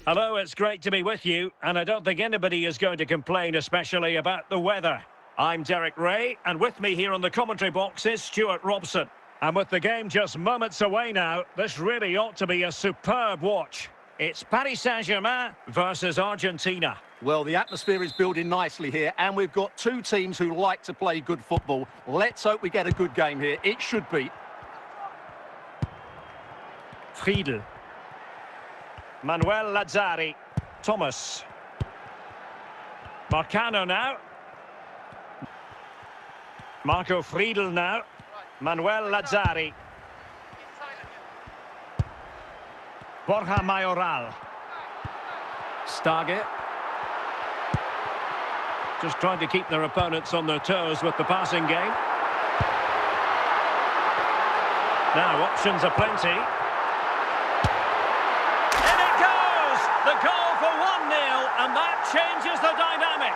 Hello, it's great to be with you, and I don't think anybody is going to complain, especially about the weather. I'm Derek Ray, and with me here on the commentary box is Stuart Robson. And with the game just moments away now, this really ought to be a superb watch. It's Paris Saint-Germain versus Argentina. Well, the atmosphere is building nicely here, and we've got two teams who like to play good football. Let's hope we get a good game here. It should be. Friedel. Manuel Lazzari. Thomas. Marcano now. Marco Friedel now. Manuel Lazzari. Borja Mayoral. Stargate. Just trying to keep their opponents on their toes with the passing game. Now, options are plenty. In it goes! The goal for 1-0, and that changes the dynamic.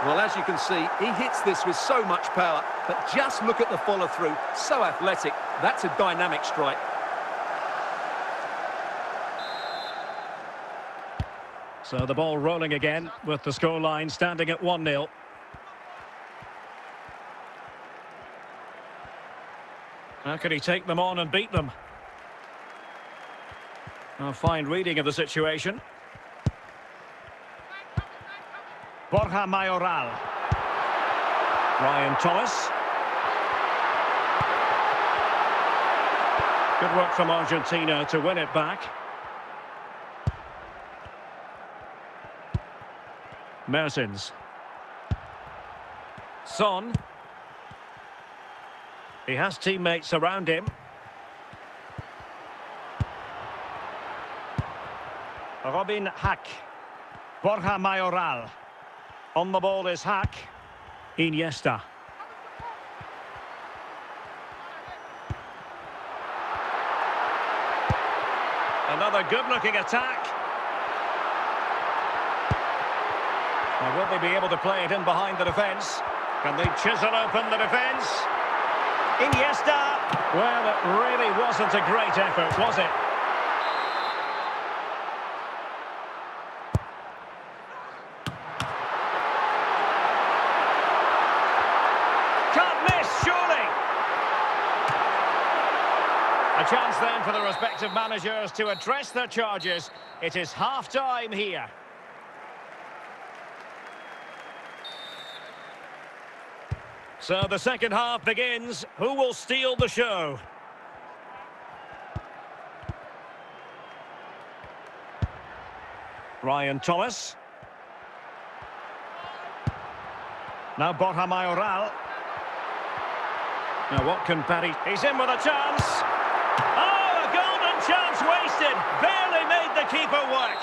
Well, as you can see, he hits this with so much power, but just look at the follow-through. So athletic. That's a dynamic strike. So the ball rolling again with the scoreline standing at 1-0. How can he take them on and beat them? A fine reading of the situation. Borja Mayoral. Ryan Thomas. Good work from Argentina to win it back. Mertens. Son. He has teammates around him. Robin Hack. Borja Mayoral. On the ball is Hack. Iniesta. Another good-looking attack. Now, will they be able to play it in behind the defence? Can they chisel open the defence? Iniesta. Well, it really wasn't a great effort, was it? Can't miss, surely. A chance then for the respective managers to address their charges. It is half-time here. So the second half begins. Who will steal the show? Ryan Thomas. Now Borja Mayoral. Now what can Paris... He's in with a chance. Oh, a golden chance wasted. Barely made the keeper work.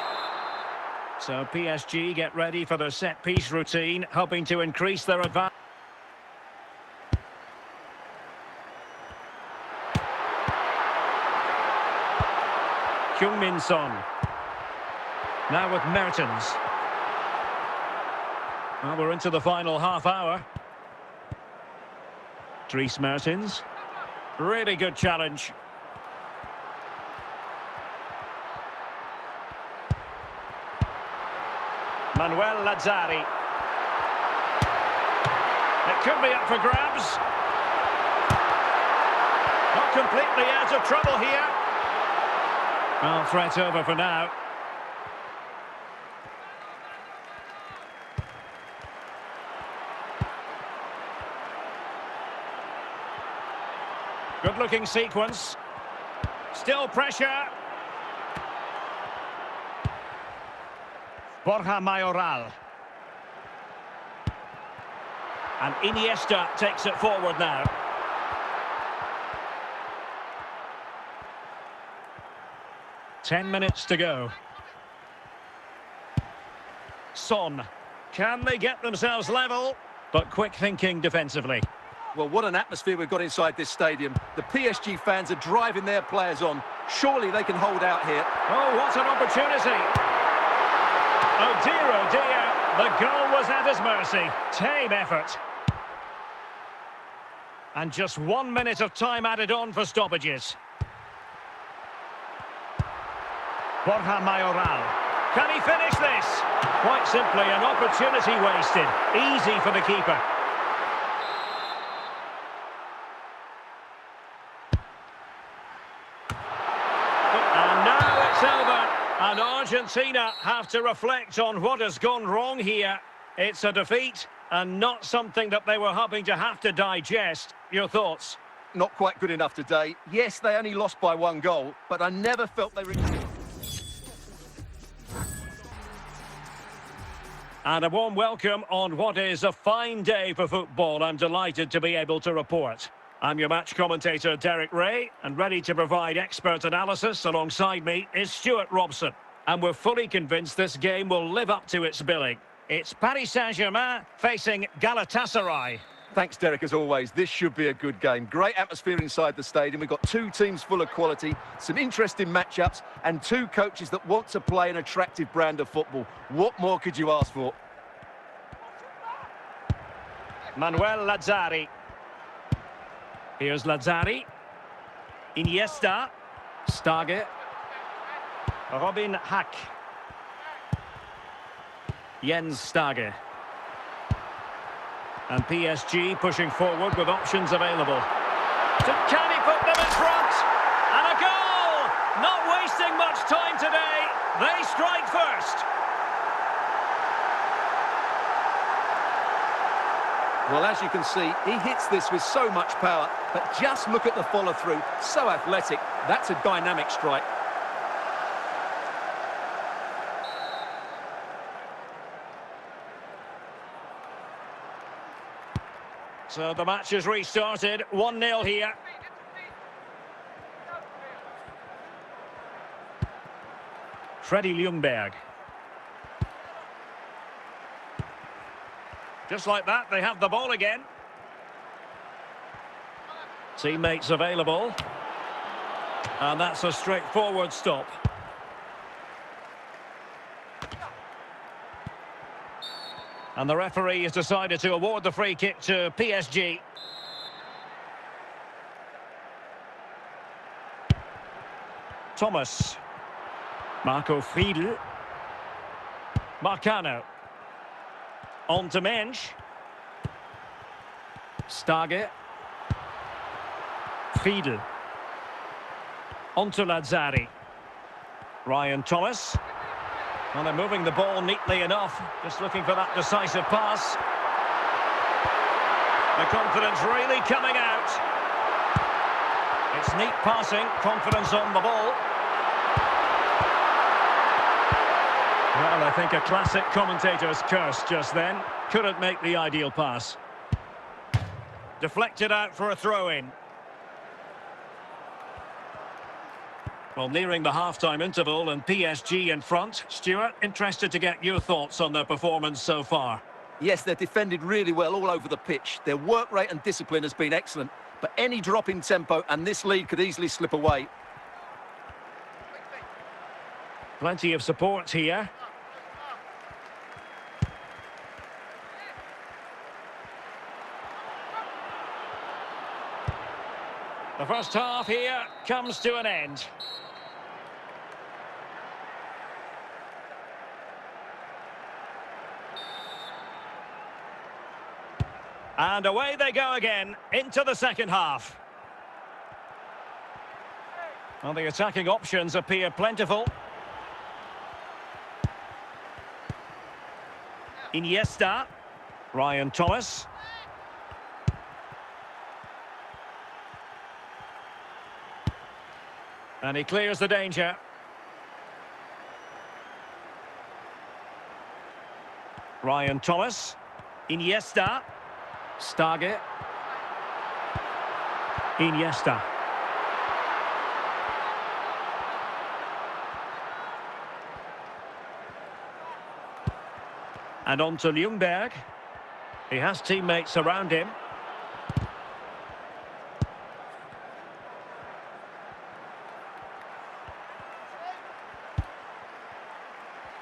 So PSG get ready for their set-piece routine, hoping to increase their advantage. Heung-min Son. Now with Mertens. Well, we're into the final half hour. Dries Mertens. Really good challenge. Manuel Lazzari. It could be up for grabs. Not completely out of trouble here. Well, threat over for now. Good-looking sequence. Still pressure. Borja Mayoral. And Iniesta takes it forward now. Ten minutes to go. Son. Can they get themselves level? But quick thinking defensively. Well, what an atmosphere we've got inside this stadium. The PSG fans are driving their players on. Surely they can hold out here. Oh, what an opportunity. Oh dear, the goal was at his mercy. Tame effort. And just 1 minute of time added on for stoppages. Borja Mayoral. Can he finish this? Quite simply, an opportunity wasted. Easy for the keeper. And now it's over. And Argentina have to reflect on what has gone wrong here. It's a defeat and not something that they were hoping to have to digest. Your thoughts? Not quite good enough today. Yes, they only lost by 1 goal, but I never felt they were... And a warm welcome on what is a fine day for football. I'm delighted to be able to report. I'm your match commentator, Derek Ray, and ready to provide expert analysis alongside me is Stuart Robson. And we're fully convinced this game will live up to its billing. It's Paris Saint-Germain facing Galatasaray. Thanks, Derek, as always. This should be a good game. Great atmosphere inside the stadium. We've got 2 teams full of quality, some interesting matchups, and 2 coaches that want to play an attractive brand of football. What more could you ask for? Manuel Lazzari. Here's Lazzari. Iniesta. Stage. Robin Hack. Jens Stage. And PSG pushing forward with options available. Can he put them in front? And a goal! Not wasting much time today. They strike first. Well, as you can see, he hits this with so much power, but just look at the follow-through. So athletic. That's a dynamic strike. So the match has restarted, 1-0 here. Freddie Ljungberg. Just like that, they have the ball again. Teammates available. And that's a straightforward stop. And the referee has decided to award the free kick to PSG. Thomas. Marco Friedl. Marcano. On to Mensch. Stage. Friedl. On to Lazzari. Ryan Thomas. And they're moving the ball neatly enough. Just looking for that decisive pass. The confidence really coming out. It's neat passing, confidence on the ball. Well, I think a classic commentator's curse just then. Couldn't make the ideal pass. Deflected out for a throw-in. Well, nearing the half-time interval and PSG in front. Stuart, interested to get your thoughts on their performance so far. Yes, they're defended really well all over the pitch. Their work rate and discipline has been excellent. But any drop in tempo and this lead could easily slip away. Plenty of support here. The first half here comes to an end. And away they go again, into the second half. Well, the attacking options appear plentiful. Iniesta. Ryan Thomas. And he clears the danger. Ryan Thomas. Iniesta. Stage. Iniesta. And on to Ljungberg. He has teammates around him.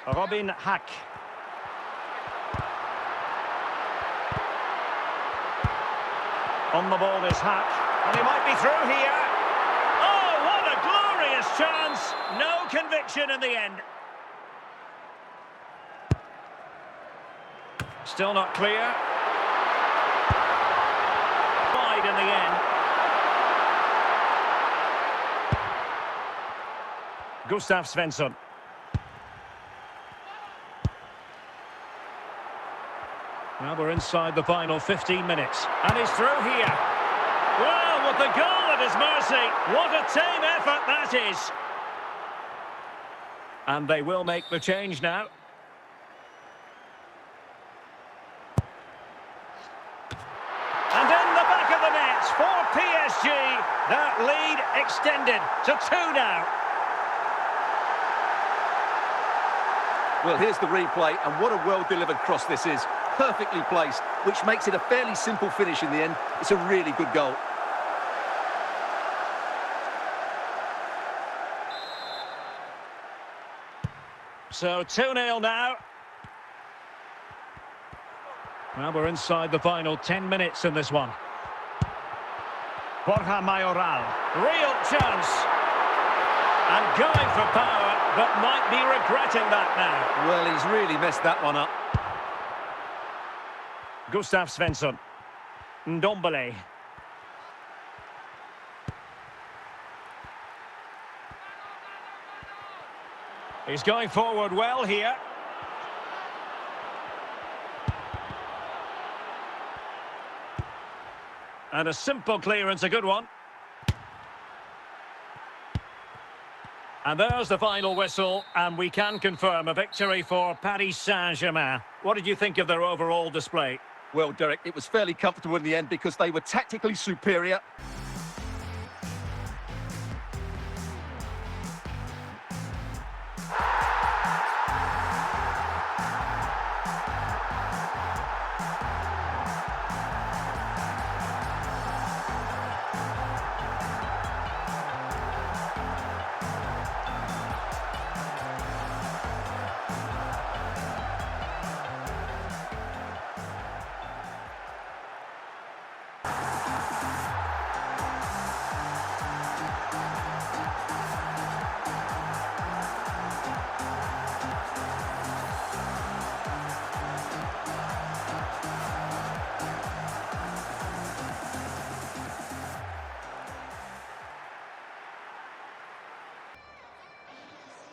Robin Hack. On the ball is Hatch, and he might be through here. Oh, what a glorious chance! No conviction in the end. Still not clear. Wide in the end. Gustav Svensson. Well, we're inside the final 15 minutes. And he's through here. Well, with the goal at his mercy, what a team effort that is. And they will make the change now. And in the back of the net for PSG, that lead extended to 2 now. Well, here's the replay, and what a well-delivered cross this is. Perfectly placed, which makes it a fairly simple finish in the end. It's a really good goal. So 2-0 now. Well, we're inside the final 10 minutes in this one. Borja Mayoral, real chance. And going for power, but might be regretting that now. Well, he's really messed that one up. Gustav Svensson. Ndombele. He's going forward well here. And a simple clearance, a good one. And there's the final whistle, and we can confirm a victory for Paris Saint-Germain. What did you think of their overall display? Well, Derek, it was fairly comfortable in the end because they were tactically superior.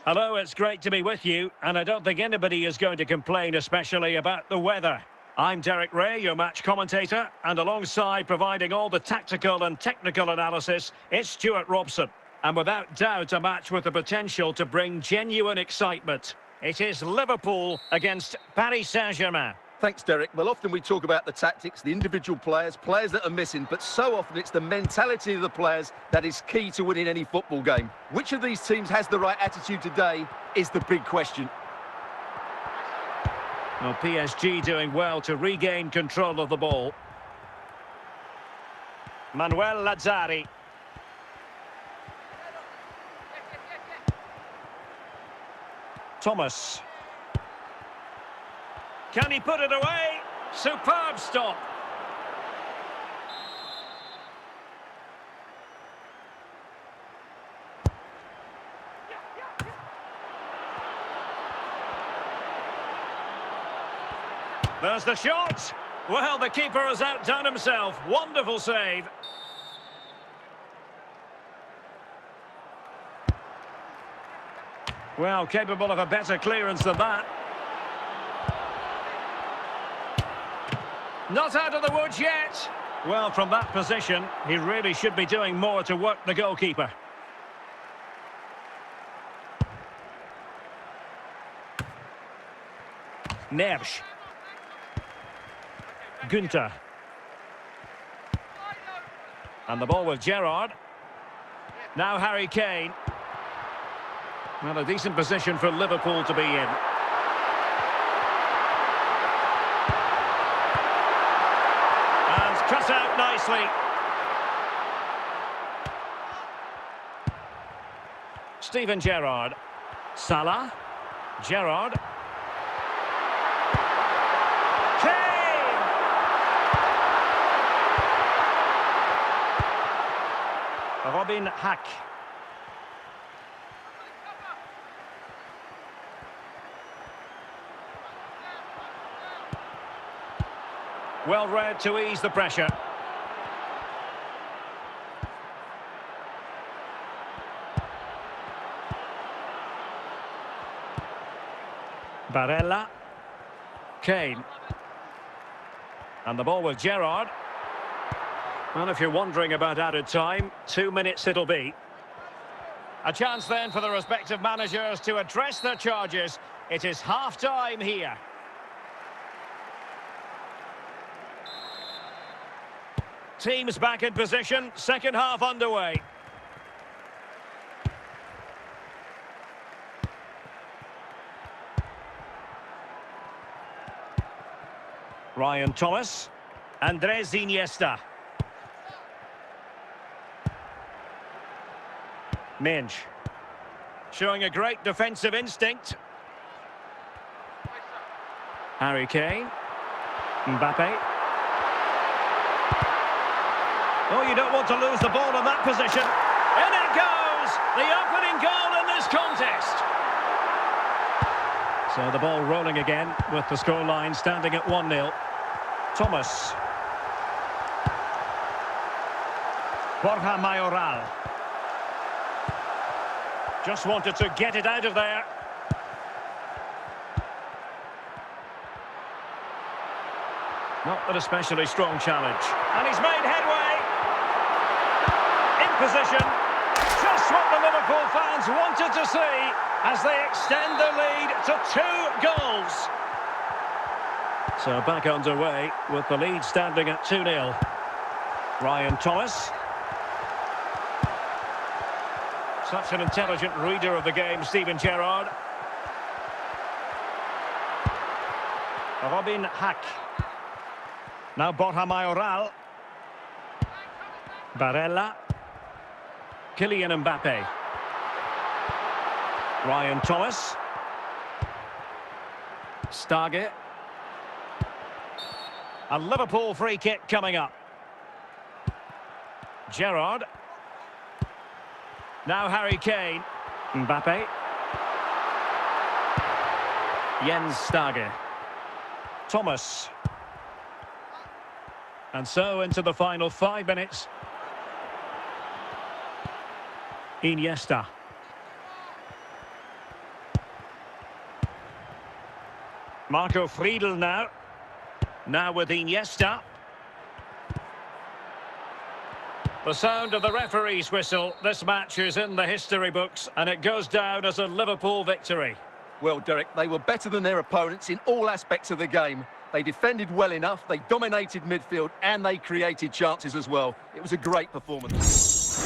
Hello, it's great to be with you, and I don't think anybody is going to complain, especially about the weather. I'm Derek Ray, your match commentator, and alongside providing all the tactical and technical analysis, it's Stuart Robson. And without doubt, a match with the potential to bring genuine excitement. It is Liverpool against Paris Saint-Germain. Thanks, Derek. Well, often we talk about the tactics, the individual players that are missing, but so often it's the mentality of the players that is key to winning any football game. Which of these teams has the right attitude today is the big question. Well, PSG doing well to regain control of the ball. Manuel Lazzari. Thomas. Can he put it away? Superb stop. There's the shot. Well, the keeper has outdone himself. Wonderful save. Well, capable of a better clearance than that. Not out of the woods yet. Well, from that position, he really should be doing more to work the goalkeeper. Neves. Günther. And the ball with Gerrard. Now Harry Kane. Well, a decent position for Liverpool to be in. And cut out nicely. Steven Gerrard. Salah. Gerrard. been Hack. Well read to ease the pressure. Barella. Kane. And the ball with Gerrard. Well, if you're wondering about added time, 2 minutes it'll be. A chance then for the respective managers to address their charges. It is half-time here. Teams back in position, second half underway. Ryan Thomas. Andres Iniesta. Minge. Showing a great defensive instinct. Harry Kane. Mbappe. Oh, you don't want to lose the ball in that position. In it goes! The opening goal in this contest. So the ball rolling again with the scoreline standing at 1-0. Thomas. Borja Mayoral. Just wanted to get it out of there. Not an especially strong challenge. And he's made headway. In position. Just what the Liverpool fans wanted to see as they extend the lead to 2 goals. So back underway with the lead standing at 2-0. Ryan Thomas. Such an intelligent reader of the game, Steven Gerrard. Robin Hack. Now Borja Mayoral. Barella. Kylian Mbappe. Ryan Thomas. Stage. A Liverpool free kick coming up. Gerrard. Now Harry Kane. Mbappe. Jens Stage. Thomas. And so into the final 5 minutes. Iniesta. Marco Friedl now. Now with Iniesta. The sound of the referee's whistle. This match is in the history books and it goes down as a Liverpool victory. Well, Derek, they were better than their opponents in all aspects of the game. They defended well enough, they dominated midfield and they created chances as well. It was a great performance.